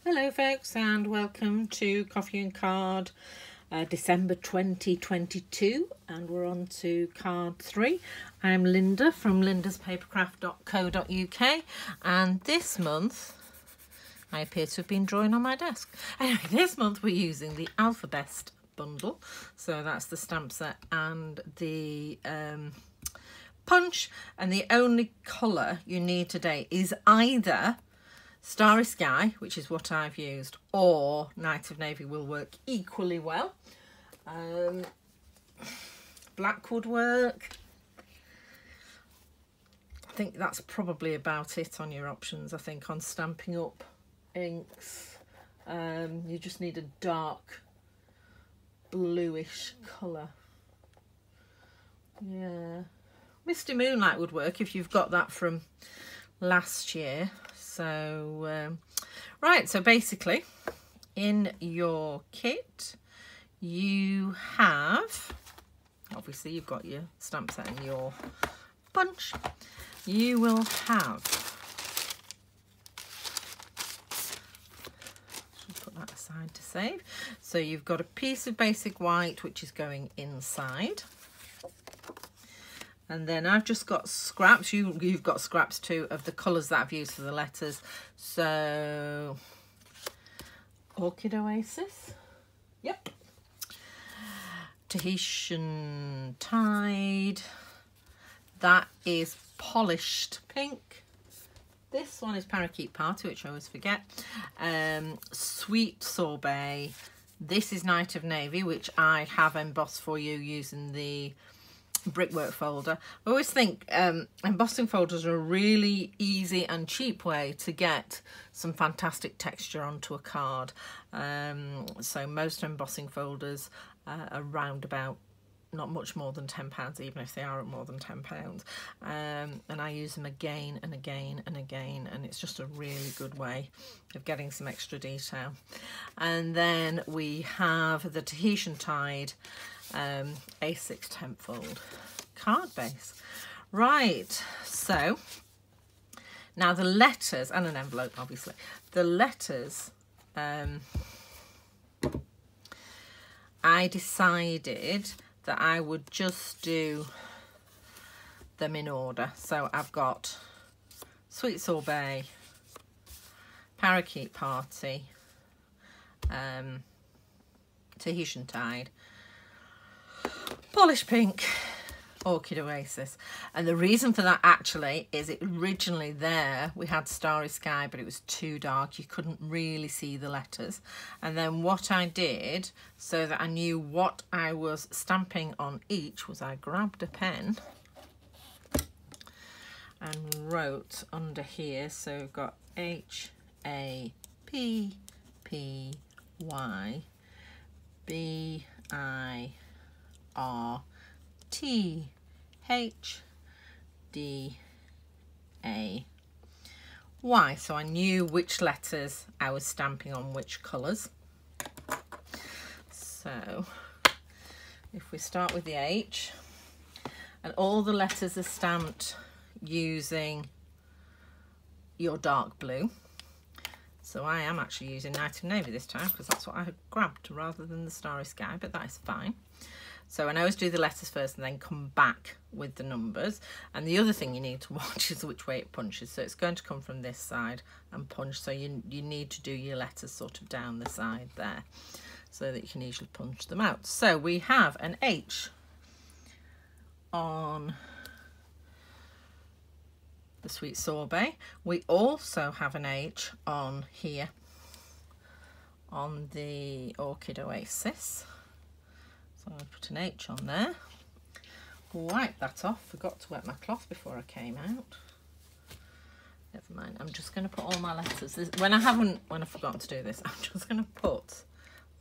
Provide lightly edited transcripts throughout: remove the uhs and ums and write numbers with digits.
Hello folks, and welcome to Coffee and Card December 2022, and we're on to card 3. I'm Linda from lindaspapercraft.co.uk, and this month I appear to have been drawing on my desk. Anyway, this month we're using the Alphabest bundle, so that's the stamp set and the punch, and the only colour you need today is either Starry Sky, which is what I've used, or Night of Navy will work equally well. Black would work. I think that's probably about it on your options. I think on Stampin' Up inks, you just need a dark bluish colour. Yeah, Misty Moonlight would work if you've got that from last year. So, right, so basically in your kit you have, obviously you've got your stamp set and your punch. You will have, should put that aside to save. So you've got a piece of basic white which is going inside. And then I've just got scraps. You've got scraps too of the colours that I've used for the letters. So, Orchid Oasis. Yep. Tahitian Tide. That is Polished Pink. This one is Parakeet Party, which I always forget. Sweet Sorbet. This is Night of Navy, which I have embossed for you using the brickwork folder. I always think embossing folders are a really easy and cheap way to get some fantastic texture onto a card. So most embossing folders are around about not much more than £10, even if they are at more than £10. And I use them again and again and again, and it's just a really good way of getting some extra detail. And then we have the Tahitian Tide A6 10-fold card base. Right, so now the letters, and an envelope obviously, the letters, I decided that I would just do them in order. So I've got Sweet Sorbet, Parakeet Party, Tahitian Tide, Polish Pink, Orchid Oasis. And the reason for that actually is it originally there we had Starry Sky, but it was too dark, you couldn't really see the letters. And then what I did, so that I knew what I was stamping on each, was I grabbed a pen and wrote under here. So we've got HAPPY BIRTHDAY. So I knew which letters I was stamping on which colours. So if we start with the H, and all the letters are stamped using your dark blue. So I am actually using Night of Navy this time because that's what I had grabbed rather than the Starry Sky, but that is fine. So I always do the letters first and then come back with the numbers. And the other thing you need to watch is which way it punches. So it's going to come from this side and punch. So you need to do your letters sort of down the side there so that you can easily punch them out. So we have an H on the Sweet Sorbet. We also have an H on here on the Orchid Oasis. So I'll put an H on there. Wipe that off. Forgot to wet my cloth before I came out. Never mind. I'm just going to put all my letters. When I've forgotten to do this, I'm just going to put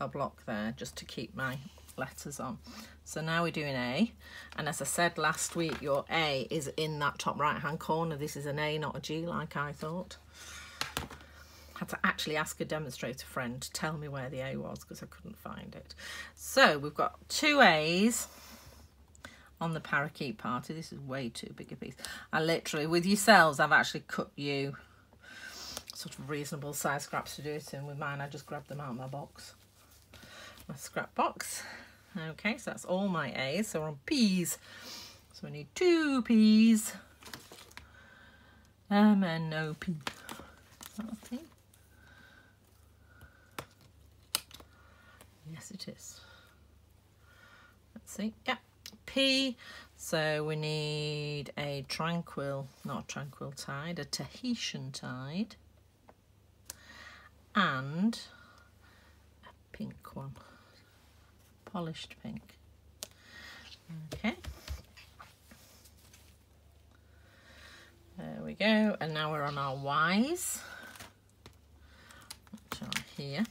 a block there just to keep my letters on. So now we're doing A, and as I said last week, your A is in that top right hand corner. This is an A, not a G like I thought. Had to actually ask a demonstrator friend to tell me where the A was because I couldn't find it. So we've got 2 A's on the Parakeet Party. This is way too big a piece. I literally, with yourselves, I've actually cut you sort of reasonable size scraps to do it in. With mine, I just grabbed them out of my box, my scrap box. Okay, so that's all my A's. So we're on P's. So we need 2 P's. And no P. Is that a P? Yes, it is. Let's see. Yeah, P. So we need a tranquil, not a tranquil tide, a Tahitian tide. And a pink one. Polished pink. Okay. There we go. And now we're on our Y's, which are here.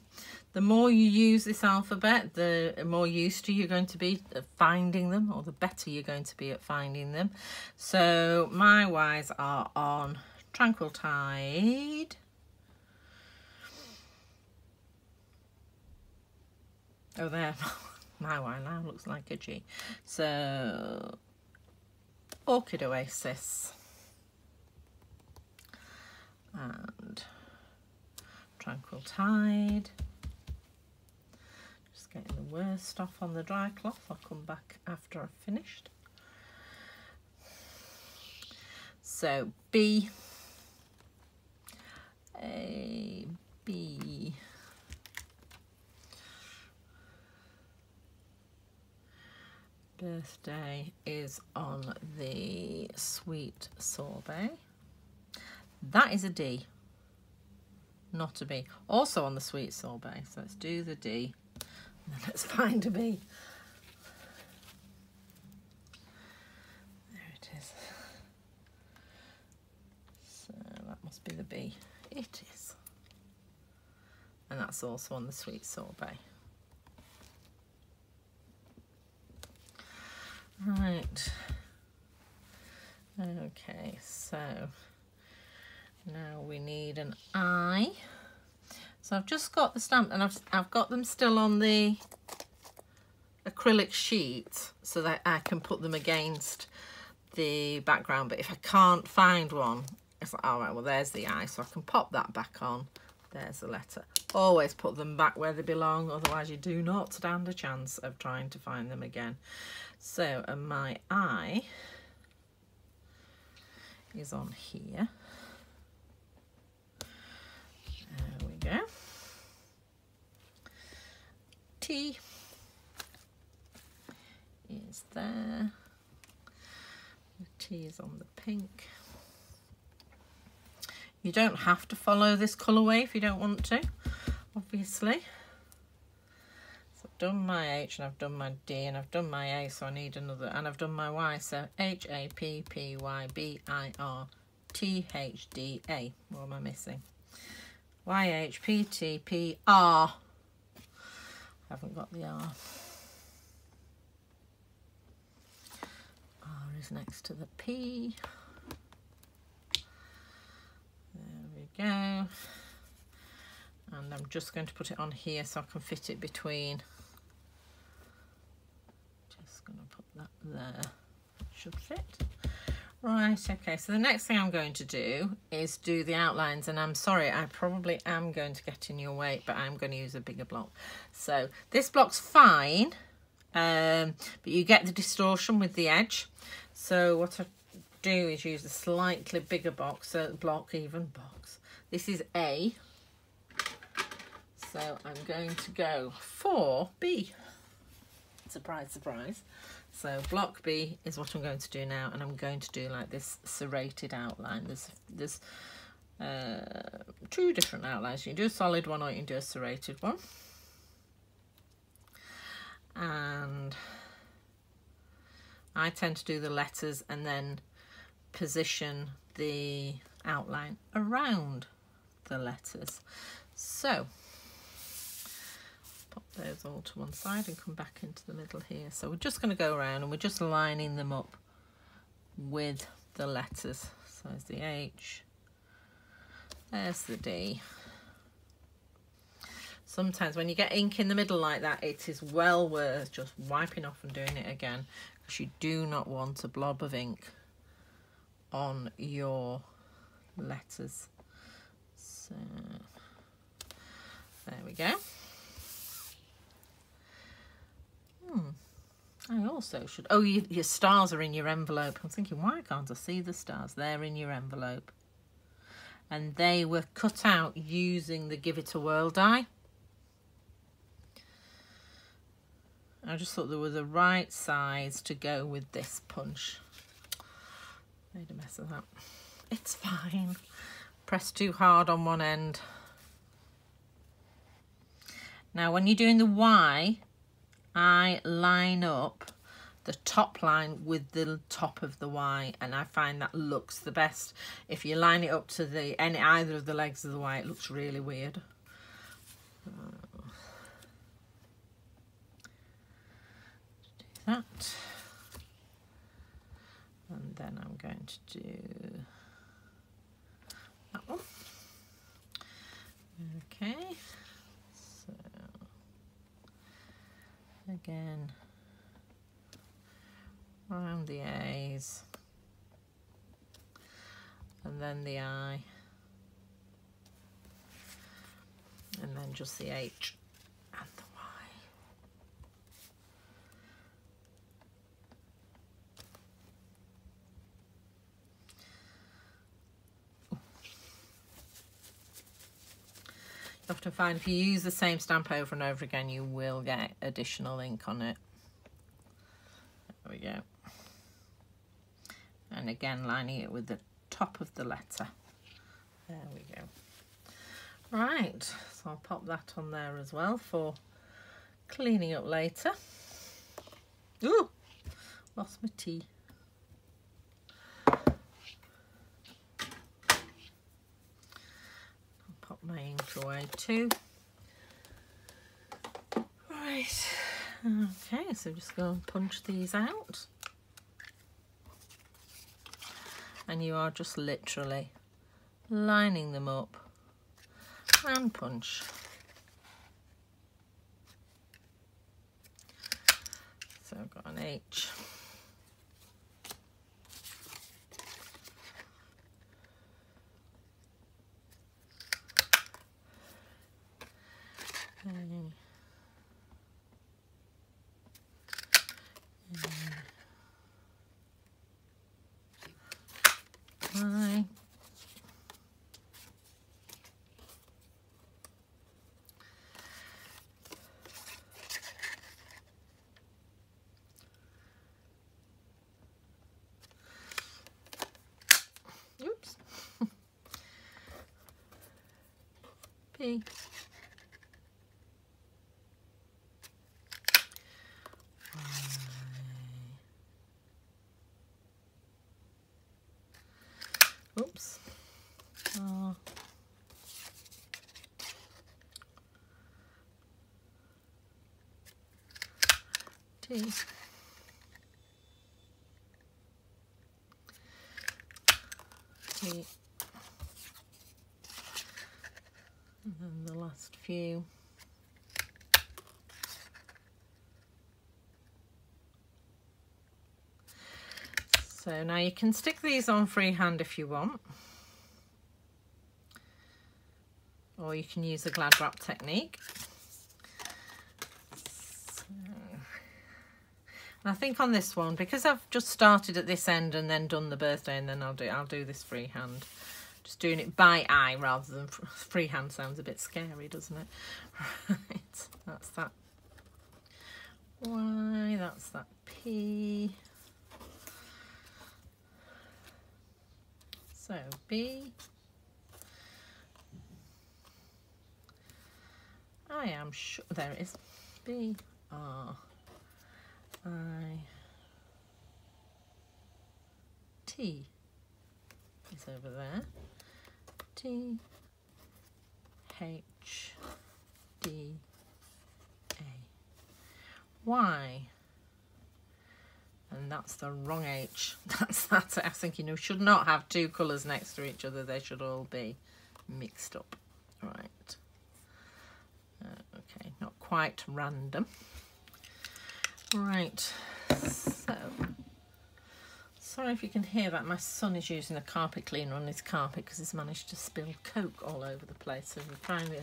The more you use this alphabet, the more used to you're going to be at finding them, or the better you're going to be at finding them. So my Y's are on Tranquil Tide. Oh, there. My Y now looks like a G. So Orchid Oasis and Tranquil Tide. Just getting the worst off on the dry cloth. I'll come back after I've finished. So B, A, B. Birthday is on the Sweet Sorbet. That is a D, not a B. Also on the Sweet Sorbet. So let's do the D and then let's find a B. There it is. So that must be the B. It is. And that's also on the Sweet Sorbet. Right. Okay, so now we need an I. So I've just got the stamp, and I've got them still on the acrylic sheet so that I can put them against the background. But if I can't find one, it's like, all right, well, there's the I, so I can pop that back on. There's the letter. Always put them back where they belong, otherwise you do not stand a chance of trying to find them again. So, and my I is on here. There we go. T is there. The T is on the pink. You don't have to follow this colourway if you don't want to, obviously. So I've done my H and I've done my D and I've done my A, so I need another, and I've done my Y, so H, A, P, P, Y, B, I, R, T, H, D, A. What am I missing? Y, H, P, T, P, R. I haven't got the R. R is next to the P. Go, and I'm just going to put it on here so I can fit it between. Just going to put that there. Should fit. Right, okay, so the next thing I'm going to do is do the outlines, and I'm sorry, I probably am going to get in your way, but I'm going to use a bigger block. So this block's fine, but you get the distortion with the edge. So what I do is use a slightly bigger box, even box. This is A, so I'm going to go for B. Surprise, surprise. So block B is what I'm going to do now, and I'm going to do like this serrated outline. There's 2 different outlines. You can do a solid one or you can do a serrated one. And I tend to do the letters and then position the outline around the letters. So pop those all to one side and come back into the middle here. So we're just going to go around and we're just lining them up with the letters. So there's the H, there's the D. Sometimes when you get ink in the middle like that, it is well worth just wiping off and doing it again, because you do not want a blob of ink on your letters. So So there we go. I also should, oh, your stars are in your envelope. I'm thinking, why can't I see the stars? They're in your envelope. And they were cut out using the Give It a Whirl die. I just thought they were the right size to go with this punch. Made a mess of that. It's fine. Pressed too hard on one end. Now when you're doing the Y, I line up the top line with the top of the Y, and I find that looks the best. If you line it up to either of the legs of the Y, it looks really weird. Do that, and then I'm going to do that one. Okay, so again, around the A's, and then the I, and then just the H and the Y. You often find if you use the same stamp over and over again, you will get additional ink on it. There we go. And again, lining it with the top of the letter. There we go. Right, so I'll pop that on there as well for cleaning up later. Ooh, lost my tea. Pop my ink away too. Right, okay, so just go and punch these out. And you are just literally lining them up and punch. So I've got an H. I. Oops. P. Oops. T. T. And then the last few. So now you can stick these on freehand if you want, or you can use a glad wrap technique. So, and I think on this one, because I've just started at this end and then done the birthday, and then I'll do this freehand. Just doing it by eye rather than freehand sounds a bit scary, doesn't it? Right, that's that Y, that's that P. So B, I am sure, there it is, B, R, I, T is over there, T, H, D, A, Y. And that's the wrong H. That's I was thinking you should not have two colours next to each other. They should all be mixed up. Right. Okay, not quite random. Right. So Sorry if you can hear that. My son is using a carpet cleaner on his carpet because he's managed to spill Coke all over the place. So we're trying a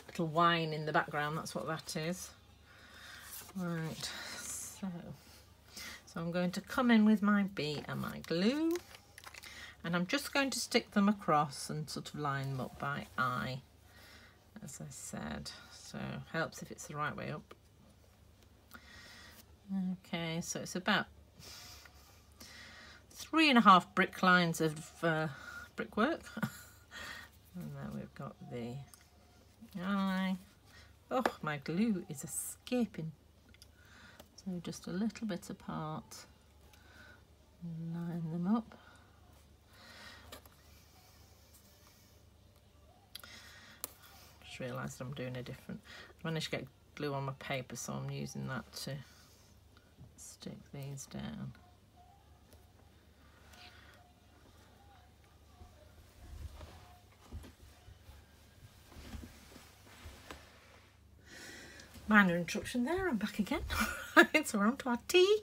little whine in the background. That's what that is. Right, so I'm going to come in with my bee and my glue, and I'm just going to stick them across and sort of line them up by eye, as I said. So helps if it's the right way up. Okay, so it's about 3.5 brick lines of brickwork. And then we've got the eye. Oh, my glue is escaping. So just a little bit apart. Line them up. Just realised I'm doing a different. I managed to get glue on my paper, so I'm using that to stick these down. Minor interruption there, I'm back again. So we're on to our tea.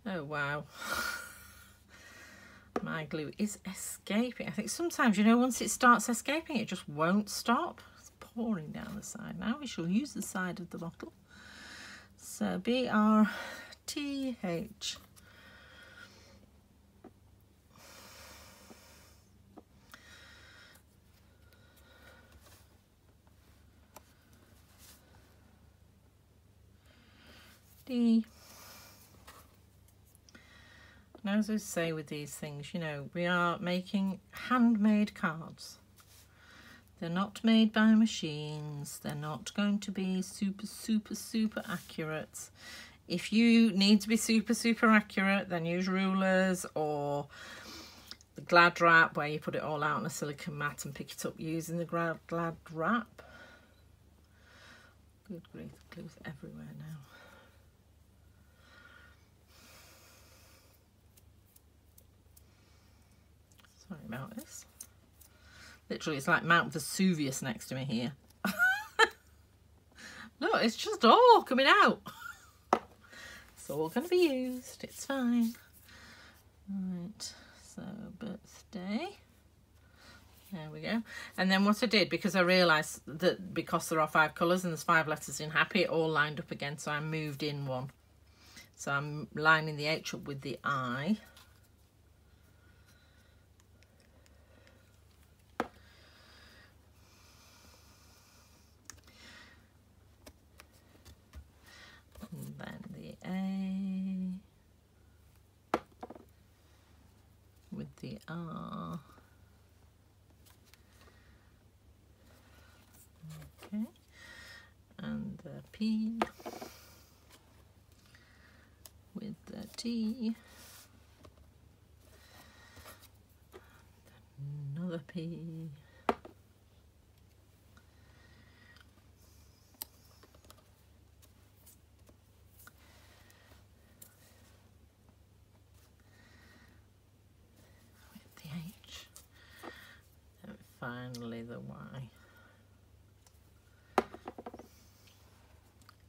Oh wow. My glue is escaping. I think sometimes, you know, once it starts escaping, it just won't stop. Pouring down the side. Now we shall use the side of the bottle. So BRTH. D. And as I say with these things, you know, we are making handmade cards. They're not made by machines. They're not going to be super accurate. If you need to be super accurate, then use rulers or the Glad wrap, where you put it all out on a silicone mat and pick it up using the Glad wrap. Good grief, glue's everywhere now. Sorry about this. Literally, it's like Mount Vesuvius next to me here. Look, it's just all coming out. It's all going to be used. It's fine. Right, so birthday. There we go. And then what I did, because I realised that because there are 5 colours and there's 5 letters in happy, it all lined up again, so I moved in one. So I'm lining the H up with the I. And then the A with the R. Okay, and the P with the T, another P, finally the Y,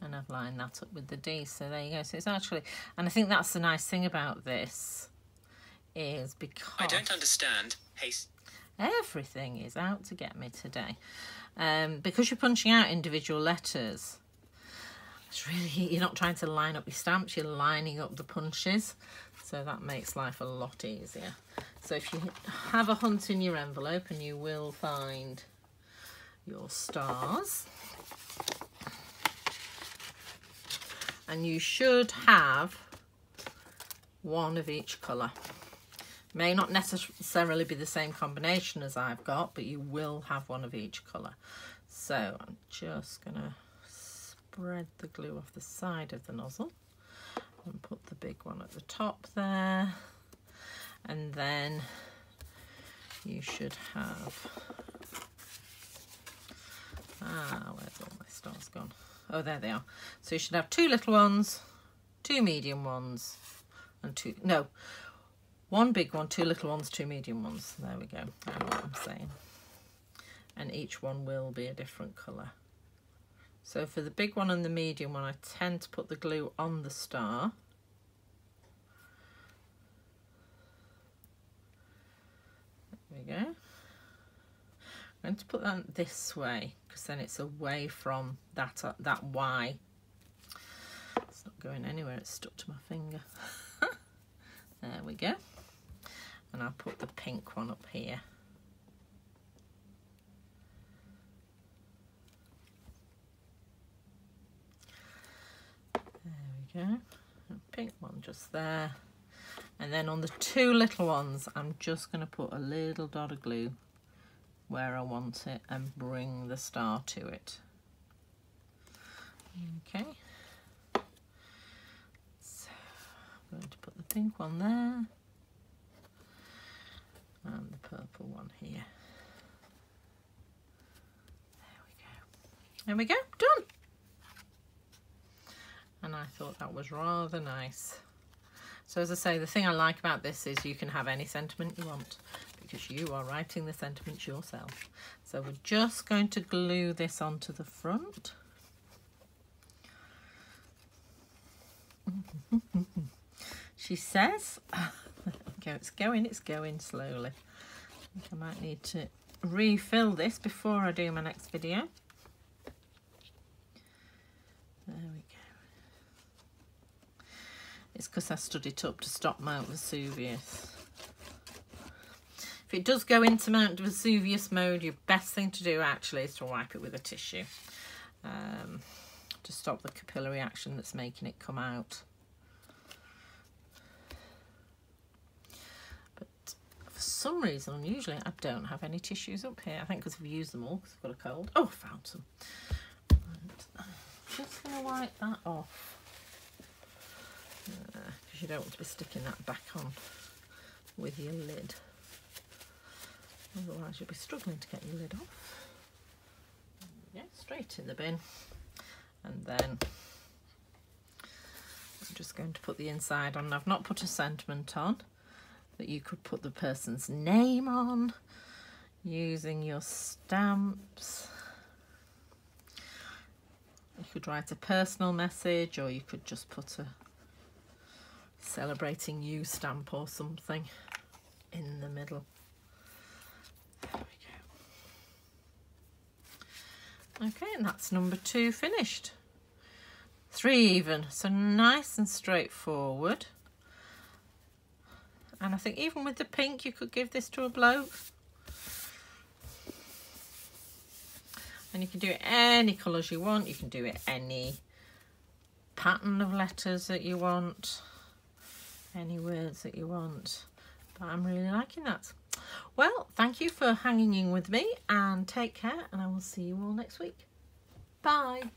and I've lined that up with the D, so there you go. So it's actually, and I think that's the nice thing about this, is because I don't understand. Hey, everything is out to get me today, because you're punching out individual letters. It's really, you're not trying to line up your stamps, you're lining up the punches, so that makes life a lot easier. So if you have a hunt in your envelope, and you will find your stars, and you should have one of each colour. May not necessarily be the same combination as I've got, but you will have one of each colour. So I'm just going to spread the glue off the side of the nozzle and put the big one at the top there, and then you should have, where's all my stars gone? Oh, there they are. So you should have 2 little ones, 2 medium ones, and One big one, two little ones, two medium ones. There we go. I know what I'm saying. And each one will be a different colour. So for the big one and the medium one, I tend to put the glue on the star. There we go. I'm going to put that this way because then it's away from that Y. It's not going anywhere, it's stuck to my finger. There we go. And I'll put the pink one up here. There we go. A pink one just there. And then on the two little ones, I'm just going to put a little dot of glue where I want it and bring the star to it. Okay. So I'm going to put the pink one there and the purple one here. There we go, done. And I thought that was rather nice. So as I say, the thing I like about this is you can have any sentiment you want because you are writing the sentiments yourself. So we're just going to glue this onto the front. She says, okay, it's going slowly. I think I might need to refill this before I do my next video. There we go. It's because I stood it up to stop Mount Vesuvius. If it does go into Mount Vesuvius mode, your best thing to do actually is to wipe it with a tissue to stop the capillary action that's making it come out. But for some reason, unusually, I don't have any tissues up here. I think because I've used them all because I've got a cold. Oh, I found some. Right. Just going to wipe that off. Because you don't want to be sticking that back on with your lid. Otherwise you'll be struggling to get your lid off. Yeah, straight in the bin. And then I'm just going to put the inside on. I've not put a sentiment on, but you could put the person's name on using your stamps. You could write a personal message, or you could just put a celebrating you stamp or something in the middle. There we go. Okay, and that's number 2 finished. 3 even, so nice and straightforward. And I think even with the pink you could give this to a bloke. And you can do it any colours you want. You can do it any pattern of letters that you want. Any words that you want. But I'm really liking that. Well, thank you for hanging in with me and take care, and I will see you all next week. Bye.